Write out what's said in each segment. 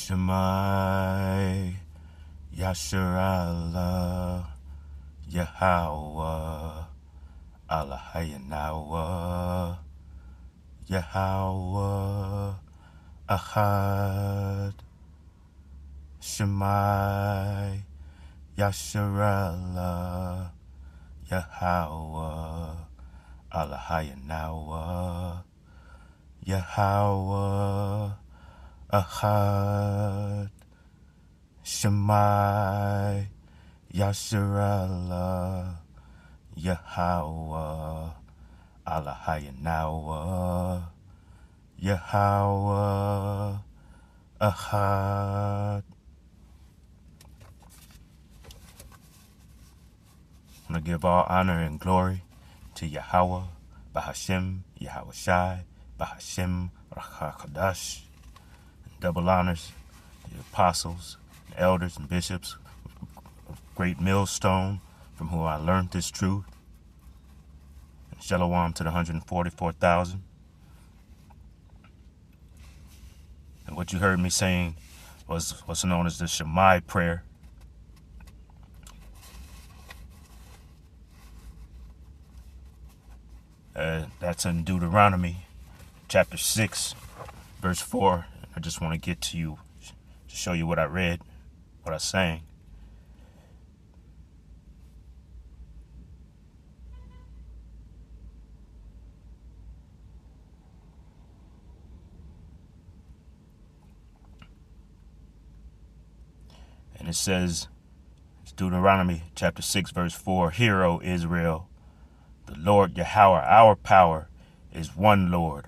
Shemai Yasharallah Yahweh Allahayanawa Yahweh Ahad Shemai Yasharallah Yahweh Allahayanawa Yahweh Ahad Shemai Yasharallah Yahweh Allahayanawa Yahweh Ahad. I'm going to give all honor and glory to Yahweh, Bahashem, Yahweh Shai, Bahashem, Rachakadash. Double honors to the apostles, the elders, and bishops of Great Millstone, from whom I learned this truth. And Shalom to the 144,000. And what you heard me saying was what's known as the Shemai prayer. That's in Deuteronomy chapter 6, verse 4. I just want to get to you to show you what I read, what I sang. And it says, it's Deuteronomy chapter 6, verse 4, Hear, O Israel, the Lord Yahweh, our power, is one Lord.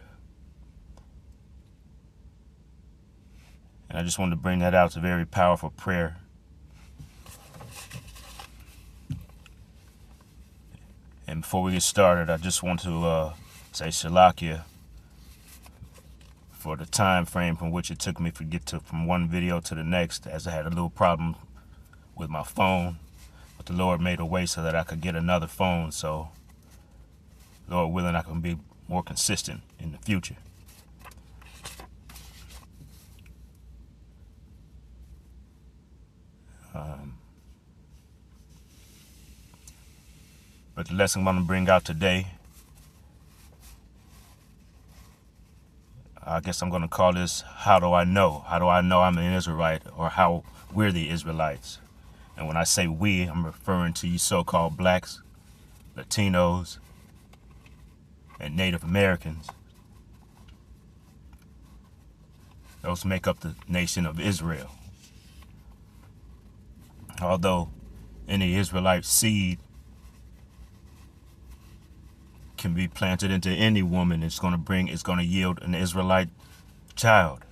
And I just wanted to bring that out. It's a very powerful prayer. And before we get started, I just want to say Shalakia for the time frame from which it took me to get from one video to the next, as I had a little problem with my phone. But the Lord made a way so that I could get another phone. So, Lord willing, I can be more consistent in the future. But the lesson I'm going to bring out today, I guess I'm going to call this, How Do I Know? How do I know I'm an Israelite, or how we're the Israelites? And when I say we, I'm referring to you so-called blacks, Latinos, and Native Americans. Those make up the nation of Israel. Although any Israelite seed can be planted into any woman, it's going to yield an Israelite child.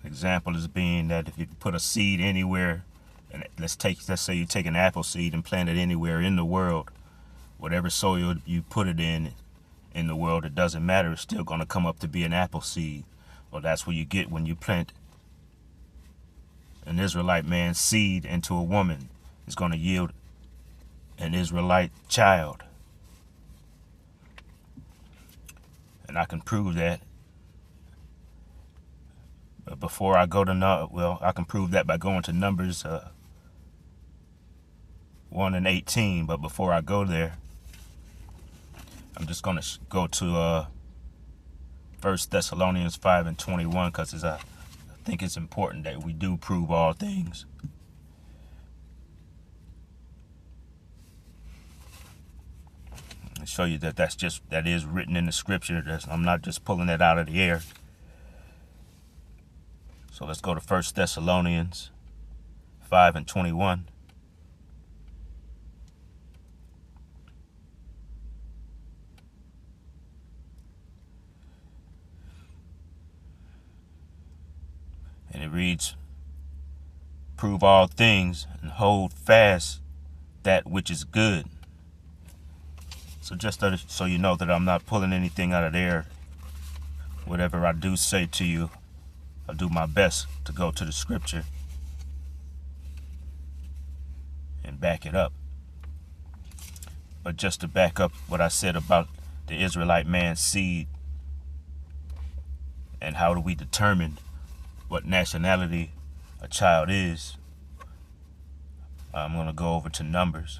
Example is being that if you put a seed anywhere, and let's say you take an apple seed and plant it anywhere in the world, whatever soil you put it in the world, it doesn't matter, it's still going to come up to be an apple seed. Well, that's what you get when you plant an Israelite man's seed into a woman. It's going to yield an Israelite child. And I can prove that. But before I go to, I can prove that by going to Numbers 1 and 18. But before I go there, I'm just going to go to 1 Thessalonians 5 and 21, because I think it's important that we do prove all things. And show you that that is written in the scripture. I'm not just pulling it out of the air. So let's go to 1 Thessalonians 5 and 21. And it reads, Prove all things and hold fast that which is good. So just so you know that I'm not pulling anything out of the air. Whatever I do say to you, I'll do my best to go to the scripture and back it up. But just to back up what I said about the Israelite man's seed And how do we determine what nationality a child is? I'm going to go over to Numbers.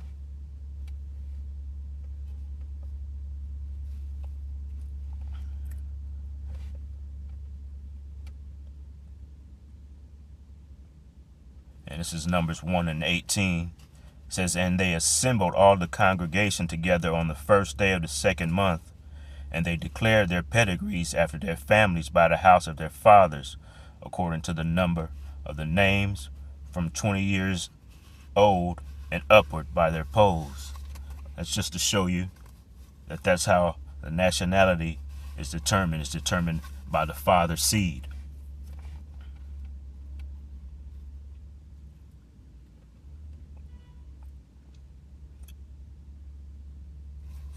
And this is Numbers 1:18. It says, and they assembled all the congregation together on the first day of the second month, and they declared their pedigrees after their families by the house of their fathers, according to the number of the names, from 20 years old and upward by their polls. That's just to show you that that's how the nationality is determined. It's determined by the father's seed.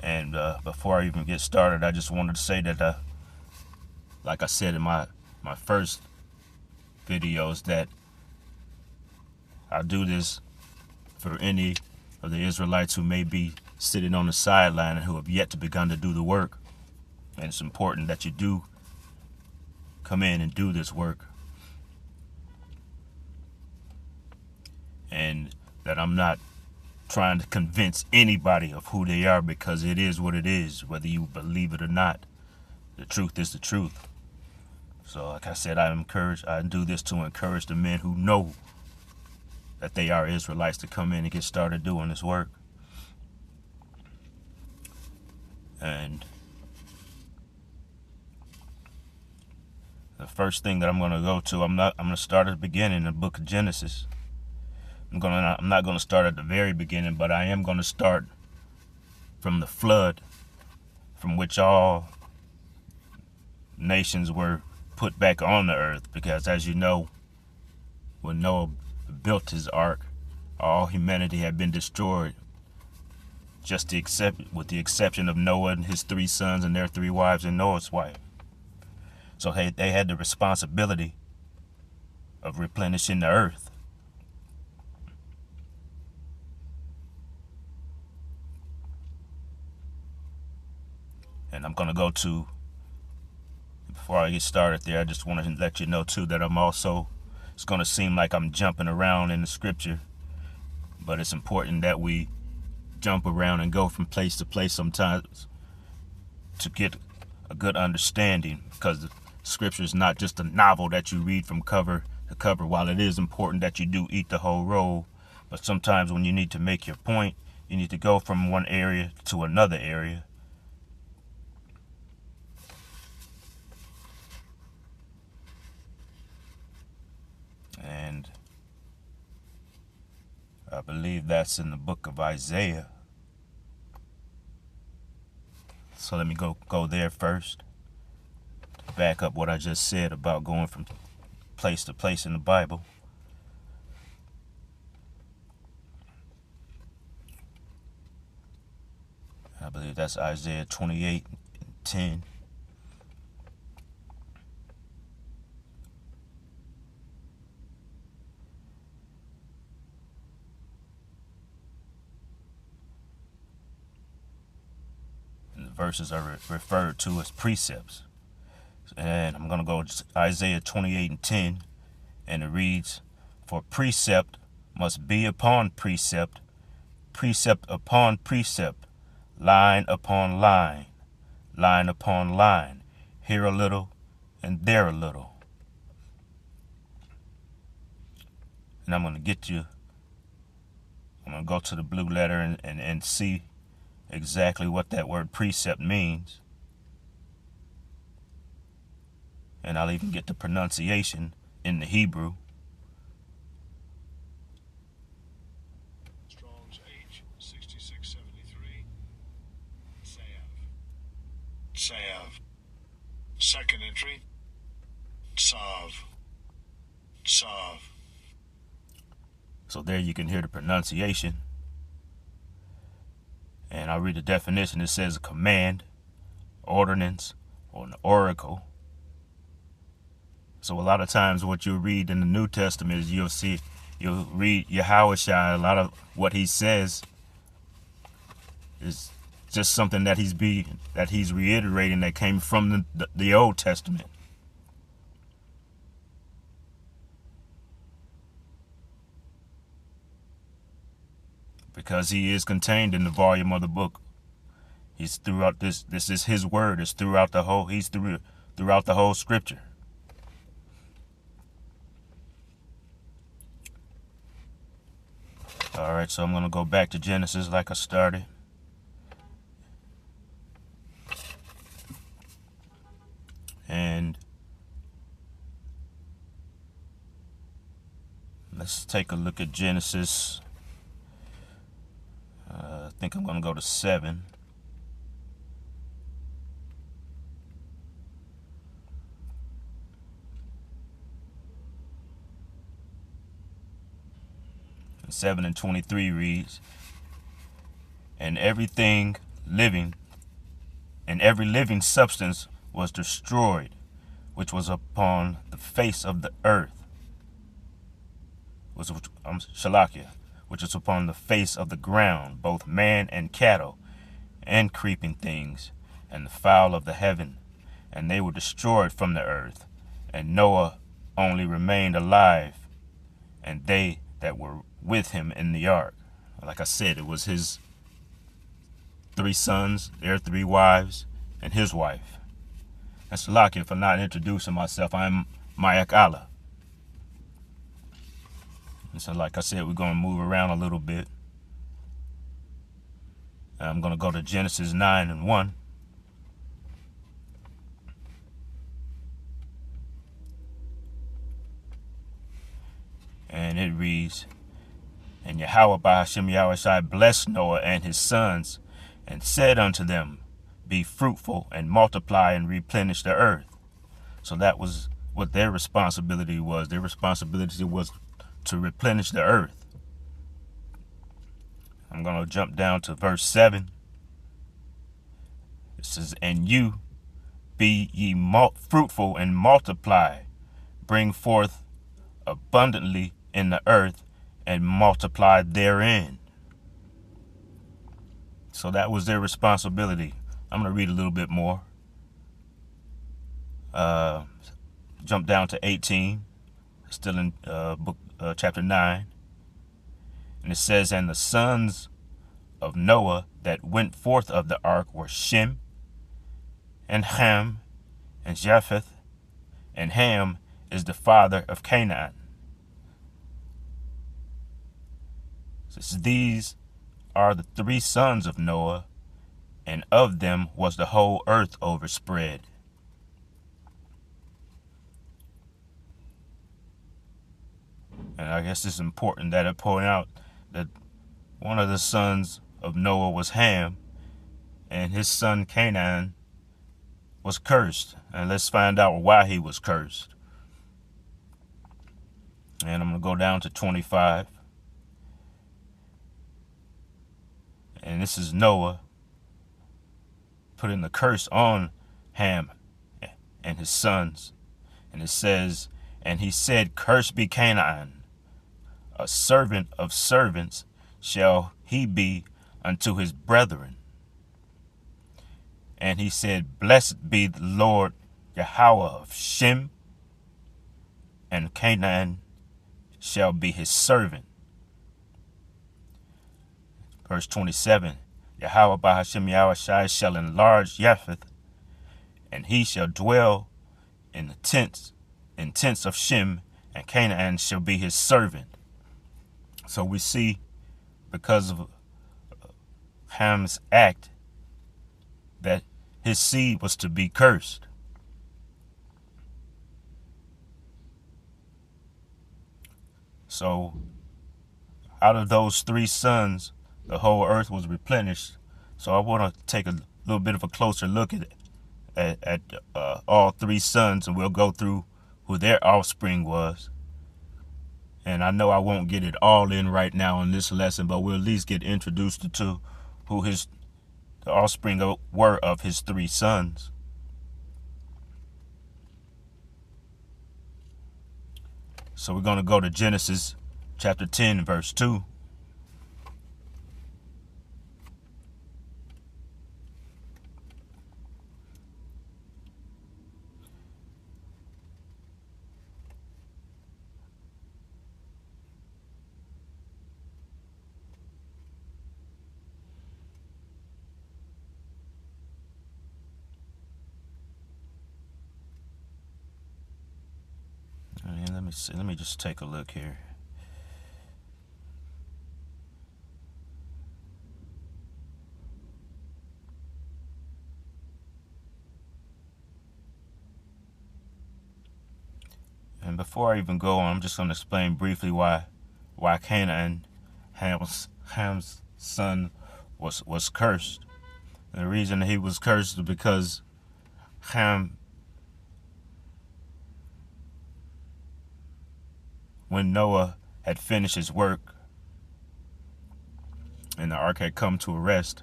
And before I even get started, I just wanted to say that, like I said in my first videos, that I do this for any of the Israelites who may be sitting on the sideline and who have yet to begin to do the work. And it's important that you do come in and do this work. And that I'm not trying to convince anybody of who they are, because it is what it is, whether you believe it or not. The truth is the truth. So like I said, I do this to encourage the men who know that they are Israelites to come in and get started doing this work. And the first thing that I'm going to go to, I'm going to start at the beginning in the book of Genesis. I'm not going to start at the very beginning, but I am going to start from the flood, from which all nations were put back on the earth. Because as you know, when Noah built his ark, all humanity had been destroyed, with the exception of Noah and his 3 sons and their 3 wives and Noah's wife. So they had the responsibility of replenishing the earth. And I'm going to go to, before I get started there, I just want to let you know too that it's going to seem like I'm jumping around in the scripture, but it's important that we jump around and go from place to place sometimes to get a good understanding, because the scripture is not just a novel that you read from cover to cover. While it is important that you do eat the whole roll, but sometimes when you need to make your point, you need to go from one area to another area. And I believe that's in the book of Isaiah. So let me go there first, to back up what I just said about going from place to place in the Bible. I believe that's Isaiah 28:10. Verses are referred to as precepts. And I'm going to go to Isaiah 28:10, and it reads, for precept must be upon precept, precept upon precept, line upon line, line upon line, here a little and there a little. And I'm going to go to the blue letter and see exactly what that word precept means. And I'll even get the pronunciation in the Hebrew. Strong's H6673. Sav. Second entry. Sav. So there you can hear the pronunciation. And I'll read the definition. It says a command, ordinance, or an oracle. So a lot of times what you'll read in the New Testament is you'll read Yahushua. A lot of what he says is just something that he's reiterating that came from the Old Testament. because he is contained in the volume of the book. He's throughout this. This is his word. It's throughout the whole. He's throughout the whole scripture. All right, so I'm going to go back to Genesis like I started. And let's take a look at Genesis. I think I'm going to go to 7. And 7:23 reads, and everything living, and every living substance was destroyed, which was upon the face of the earth, which is upon the face of the ground, both man and cattle, and creeping things, and the fowl of the heaven, and they were destroyed from the earth. And Noah only remained alive, and they that were with him in the ark. Like I said, it was his 3 sons, their 3 wives, and his wife. And Salakia for not introducing myself. I'm Mayak Allah. And so like I said, we're going to move around a little bit. I'm going to go to Genesis 9:1. And it reads, and Yahweh by Hashem Yahushai blessed Noah and his sons, and said unto them, be fruitful and multiply and replenish the earth. So that was what their responsibility was. Their responsibility was to replenish the earth. I'm going to jump down to verse 7. It says, and you be ye fruitful and multiply, bring forth abundantly in the earth, and multiply therein. So that was their responsibility. I'm going to read a little bit more. Jump down to 18, still in book chapter 9. And it says, and the sons of Noah that went forth of the ark were Shem, and Ham, and Japheth. And Ham is the father of Canaan. So these are the 3 sons of Noah, and of them was the whole earth overspread. And I guess it's important that I point out that one of the sons of Noah was Ham, and his son Canaan was cursed. And let's find out why he was cursed. And I'm going to go down to 25. And this is Noah putting the curse on Ham and his sons. And it says, and he said, cursed be Canaan, a servant of servants shall he be unto his brethren. And he said, blessed be the Lord Yahweh of Shem, and Canaan shall be his servant. Verse 27, Yahweh by Hashem Yahushai shall enlarge Japheth, and he shall dwell in the tents of Shem, and Canaan shall be his servant. So we see, because of Ham's act, that his seed was to be cursed. So out of those 3 sons, the whole earth was replenished. So I want to take a little bit of a closer look at all 3 sons, and we'll go through who their offspring was. And I know I won't get it all in right now in this lesson, but we'll at least get introduced to who the offspring were of his 3 sons. So we're going to go to Genesis chapter 10, verse 2. see. Let me just take a look here. And before I even go on, I'm just going to explain briefly why Canaan, Ham's son, was cursed. And the reason he was cursed is because Ham, when Noah had finished his work and the ark had come to a rest,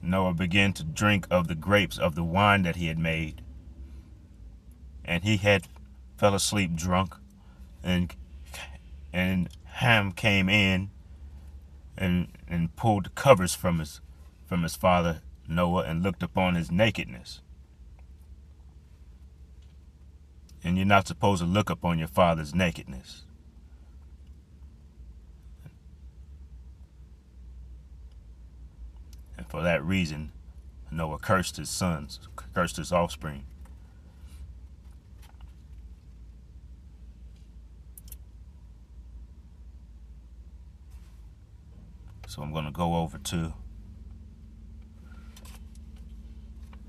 Noah began to drink of the grapes of the wine that he had made. And he had fell asleep drunk, and Ham came in and pulled the covers from his father Noah and looked upon his nakedness. And you're not supposed to look upon your father's nakedness. And for that reason, Noah cursed his sons, cursed his offspring. So I'm going to go over to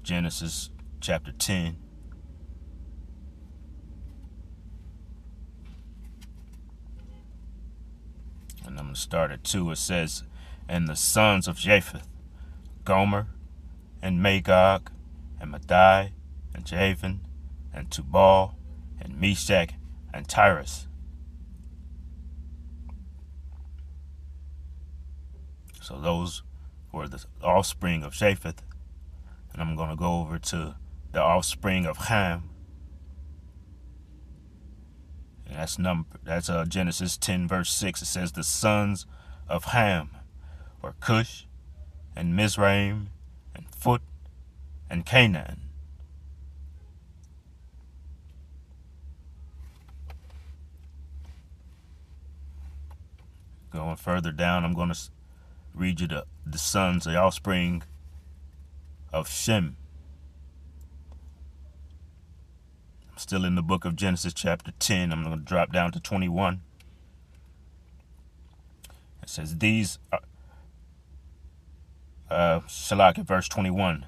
Genesis chapter 10. And I'm going to start at 2. It says, "And the sons of Japheth, Gomer, and Magog, and Madai, and Javan, and Tubal, and Meshach, and Tyrus." So those were the offspring of Japheth. And I'm going to go over to the offspring of Ham. And that's Genesis 10 verse 6. It says the sons of Ham were Cush, and Mizraim, and Phut, and Canaan. Going further down, I'm going to read you the sons, the offspring of Shem. I'm still in the book of Genesis chapter 10. I'm going to drop down to 21. It says, these Shalak at verse 21.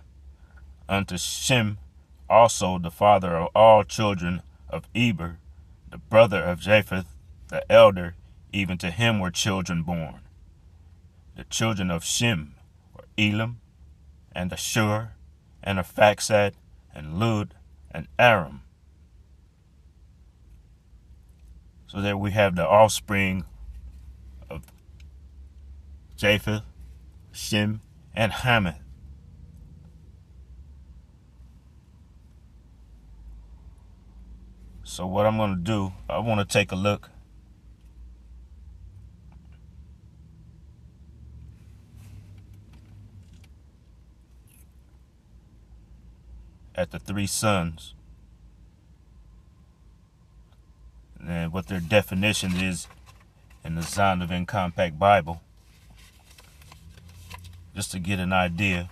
Unto Shem also the father of all children of Eber, the brother of Japheth, the elder, even to him were children born. The children of Shem were Elam, and Ashur, and Arphaxad, and Lud, and Aram. So there we have the offspring of Japheth, Shem, and Hamath. So what I'm going to do, I want to take a look at the three sons and what their definition is in the Zondervan Compact Bible, just to get an idea.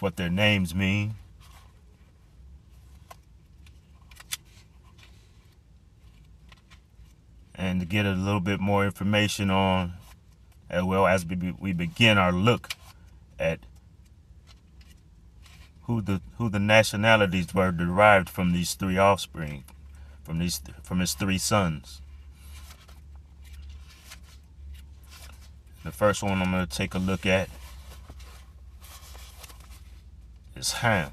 What their names mean. And to get a little bit more information on, as we begin our look at who the nationalities were derived from these three offspring, from his three sons. The first one I'm going to take a look at is Ham.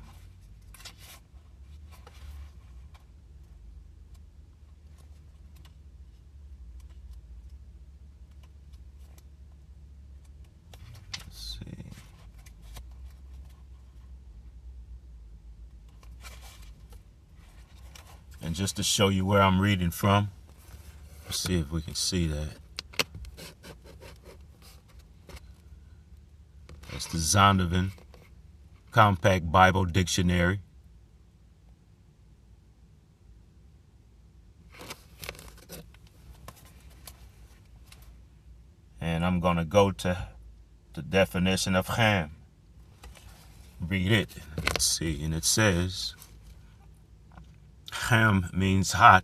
Let's see. And just to show you where I'm reading from, let's see if we can see that. That's the Zondervan Compact Bible Dictionary. And I'm going to go to the definition of Ham. read it. Let's see. And it says, Ham means hot,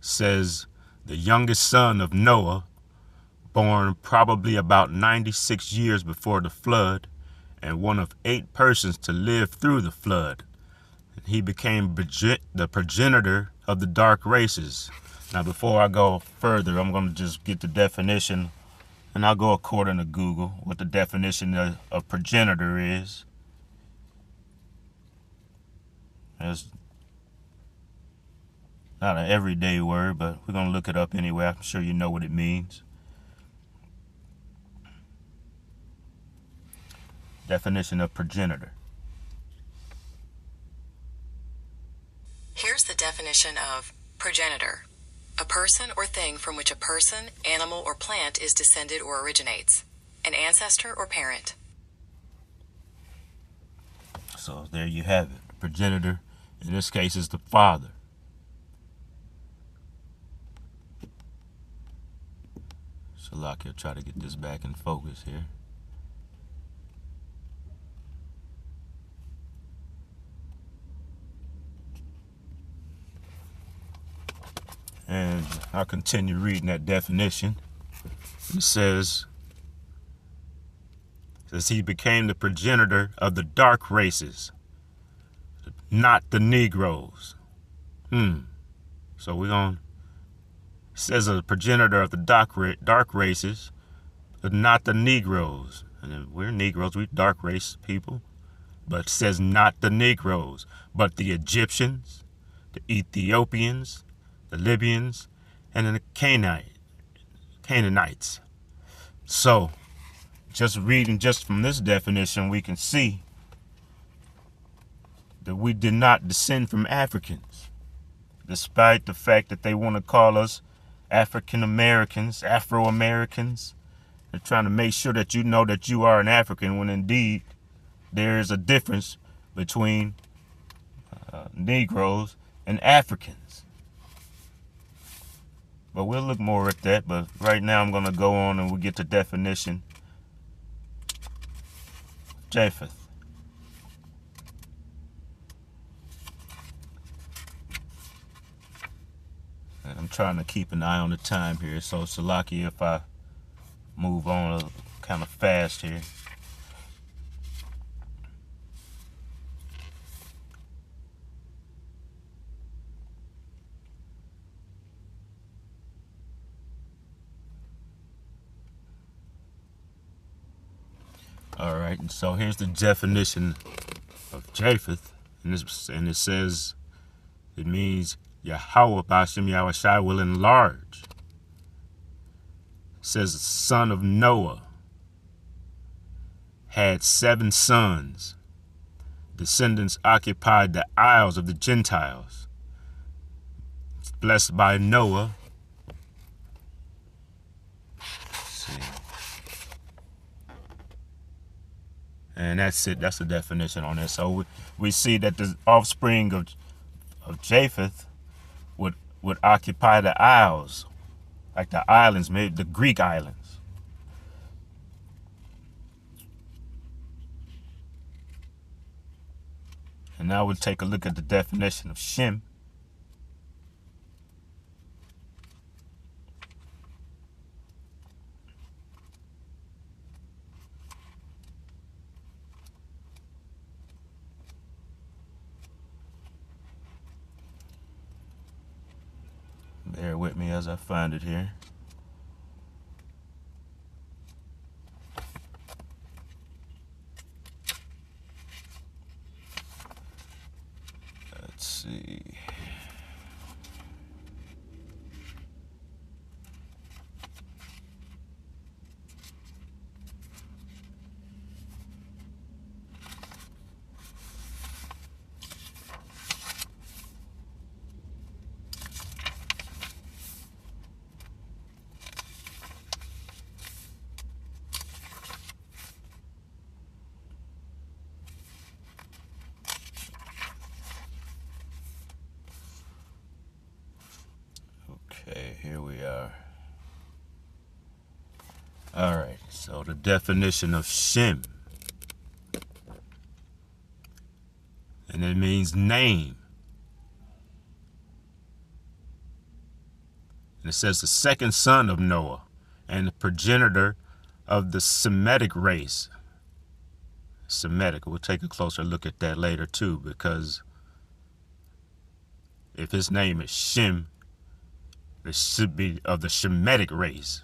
says the youngest son of Noah, born probably about 96 years before the flood, and one of 8 persons to live through the flood. He became the progenitor of the dark races. Now, before I go further, I'm going to just get the definition, and I'll go according to Google what the definition of progenitor is. It's not an everyday word, but we're going to look it up anyway. I'm sure you know what it means. Definition of progenitor. Here's the definition of progenitor: a person or thing from which a person, animal, or plant is descended or originates, an ancestor or parent. So there you have it. The progenitor, in this case, is the father. So Locke, try to get this back in focus here. And I'll continue reading that definition. It says he became the progenitor of the dark races, not the Negroes. So we're going, it says a progenitor of the dark races, but not the Negroes. And we're Negroes, we're dark race people. But it says not the Negroes, but the Egyptians, the Ethiopians, the Libyans, and the Canaanites. So, just reading just from this definition, we can see that we did not descend from Africans, despite the fact that they want to call us African Americans, Afro-Americans. They're trying to make sure that you know that you are an African, when indeed there is a difference between Negroes and Africans. But we'll look more at that. But right now I'm going to go on and we'll get the definition. Japheth. And I'm trying to keep an eye on the time here. So Salaki, if I move on kind of fast here. All right, and so here's the definition of Japheth, and it says it means Yahweh B'Shem Yahushai will enlarge. It says the son of Noah had 7 sons. Descendants occupied the isles of the Gentiles. It's blessed by Noah. And that's it. That's the definition on it. So we see that the offspring of Japheth would occupy the isles, like the islands, maybe the Greek islands. And now we'll take a look at the definition of Shem. Bear with me as I find it here. Let's see. Okay, here we are. All right, so the definition of Shem. and it means name. And it says the second son of Noah and the progenitor of the Semitic race. Semitic, we'll take a closer look at that later too, because if his name is Shem, it should be of the Shemitic race.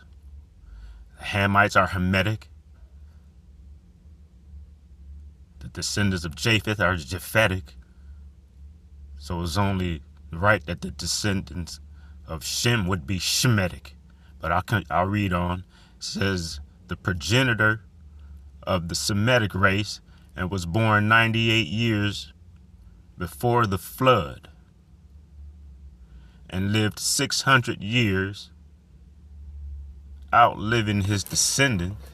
The Hamites are Hamitic. The descendants of Japheth are Japhetic. So it's only right that the descendants of Shem would be Shemitic. But I'll read on. It says the progenitor of the Semitic race and was born 98 years before the flood and lived 600 years, outliving his descendants.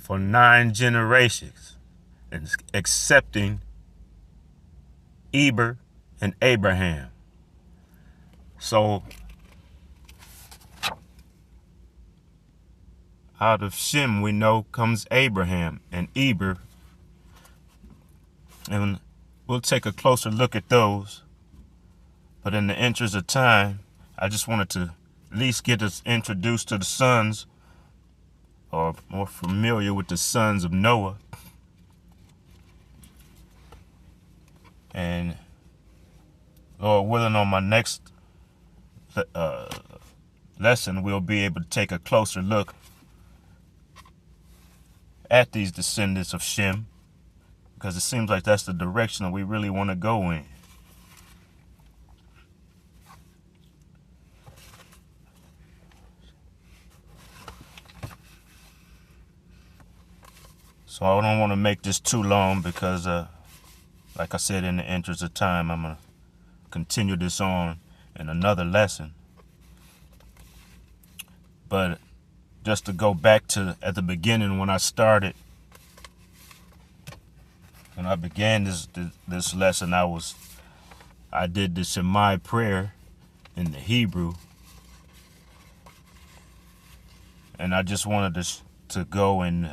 For 9 generations, excepting Eber and Abraham. So out of Shem we know comes Abraham and Eber, and we'll take a closer look at those. But in the interest of time, I just wanted to at least get us introduced to the sons, or more familiar with the sons of Noah. And Lord willing, on my next lesson, we'll be able to take a closer look at these descendants of Shem, because it seems like that's the direction that we really want to go in. So I don't want to make this too long because, like I said, in the interest of time, I'm going to continue this on in another lesson. But just to go back to at the beginning when I started, when I began this lesson, I did the Shema prayer in the Hebrew, and I just wanted to go and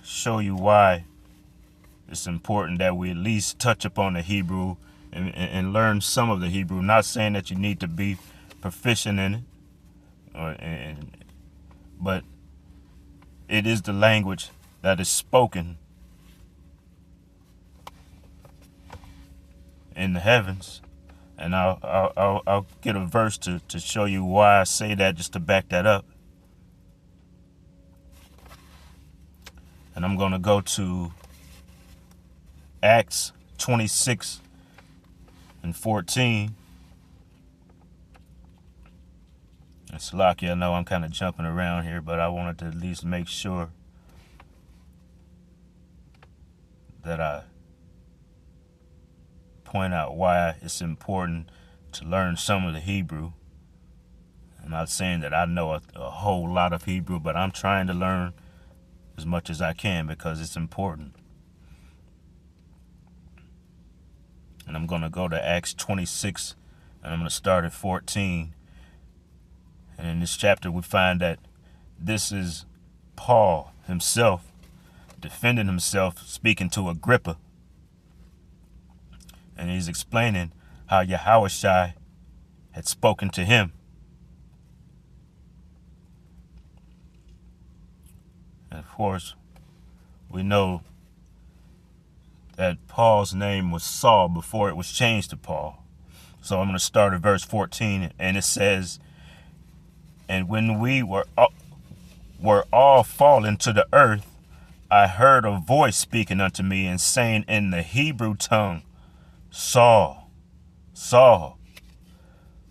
show you why it's important that we at least touch upon the Hebrew and learn some of the Hebrew. Not saying that you need to be proficient in it, but it is the language that is spoken in the heavens. And I'll get a verse to show you why I say that, just to back that up. And I'm going to go to Acts 26 and 14. And Salakia, I know I'm kind of jumping around here, but I wanted to at least make sure that I point out why it's important to learn some of the Hebrew. I'm not saying that I know a whole lot of Hebrew, but I'm trying to learn as much as I can because it's important. And I'm going to go to Acts 26, and I'm going to start at 14. And in this chapter, we find that this is Paul himself defending himself, speaking to Agrippa. And he's explaining how Yahushua had spoken to him. And of course, we know that Paul's name was Saul before it was changed to Paul. So I'm going to start at verse 14, and it says, "And when we were all fallen to the earth, I heard a voice speaking unto me and saying in the Hebrew tongue, Saul, Saul,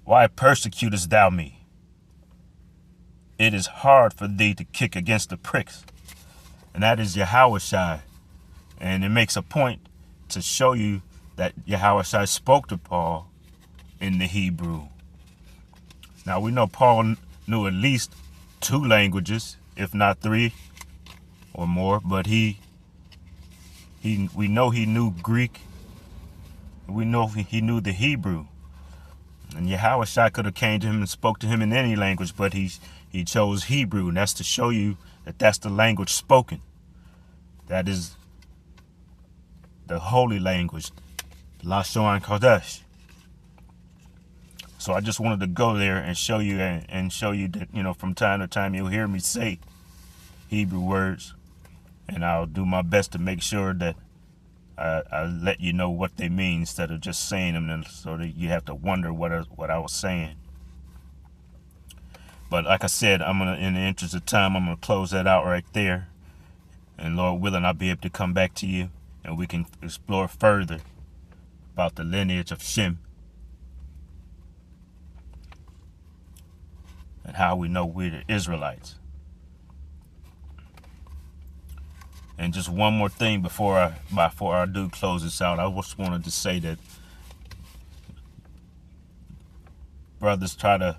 why persecutest thou me? It is hard for thee to kick against the pricks." And that is Yahushua. And it makes a point to show you that Yahushua spoke to Paul in the Hebrew. Now we know Paul knew at least 2 languages, if not 3 or more, but we know he knew Greek. We know he knew the Hebrew. And Yahushua could have came to him and spoke to him in any language, but he chose Hebrew, and that's to show you that that's the language spoken. That is the holy language, Lashon Kodesh. So I just wanted to go there and show you that, you know, from time to time you'll hear me say Hebrew words, and I'll do my best to make sure that I let you know what they mean instead of just saying them, so that you have to wonder what I was saying. But like I said, in the interest of time, I'm gonna close that out right there, and Lord willing, I'll be able to come back to you, and we can explore further about the lineage of Shem and how we know we're the Israelites. And just one more thing before I do close this out, I just wanted to say that brothers try to,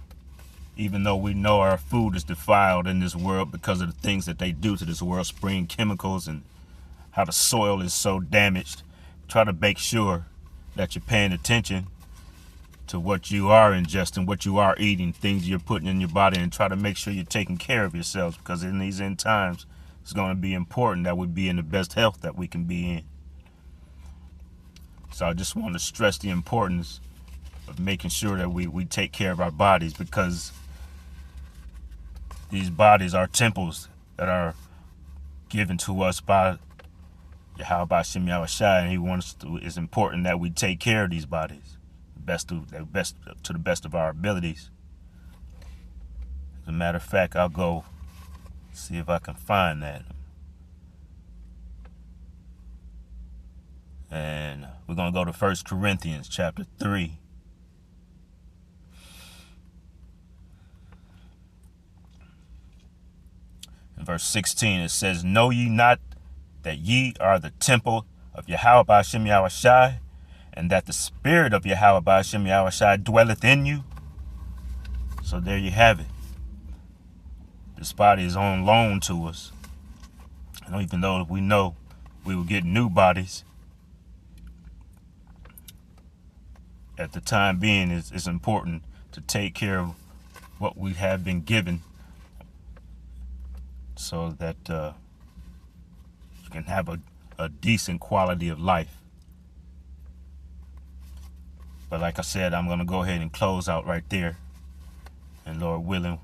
even though we know our food is defiled in this world because of the things that they do to this world, spraying chemicals and how the soil is so damaged, try to make sure that you're paying attention to what you are ingesting, what you are eating, things you're putting in your body, and try to make sure you're taking care of yourselves, because in these end times, it's going to be important that we be in the best health that we can be in. So I just want to stress the importance of making sure that we take care of our bodies, because these bodies are temples that are given to us by Yahweh Shem Yahushua, and he wants to, it's important that we take care of these bodies to the best of our abilities. As a matter of fact, I'll go see if I can find that. And we're going to go to 1 Corinthians chapter 3. In verse 16, it says, "Know ye not that ye are the temple of Yahweh Shem Yahushua, and that the Spirit of Yahweh Shem Yahushua dwelleth in you?" So there you have it. This body is on loan to us. And even though we know we will get new bodies, at the time being, it's important to take care of what we have been given, so that you can have a decent quality of life. But like I said, I'm going to go ahead and close out right there. And Lord willing,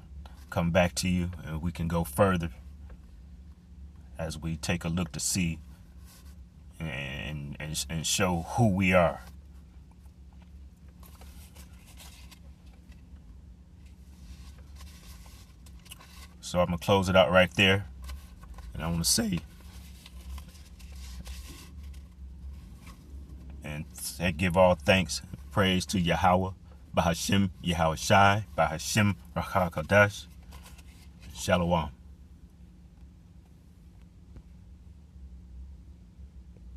come back to you, and we can go further as we take a look to see and show who we are. So I'm going to close it out right there. And I want to say, and give all thanks and praise to Yahweh, Bahashem Yahushai, Bahashem Rakha Kodesh. Shalom.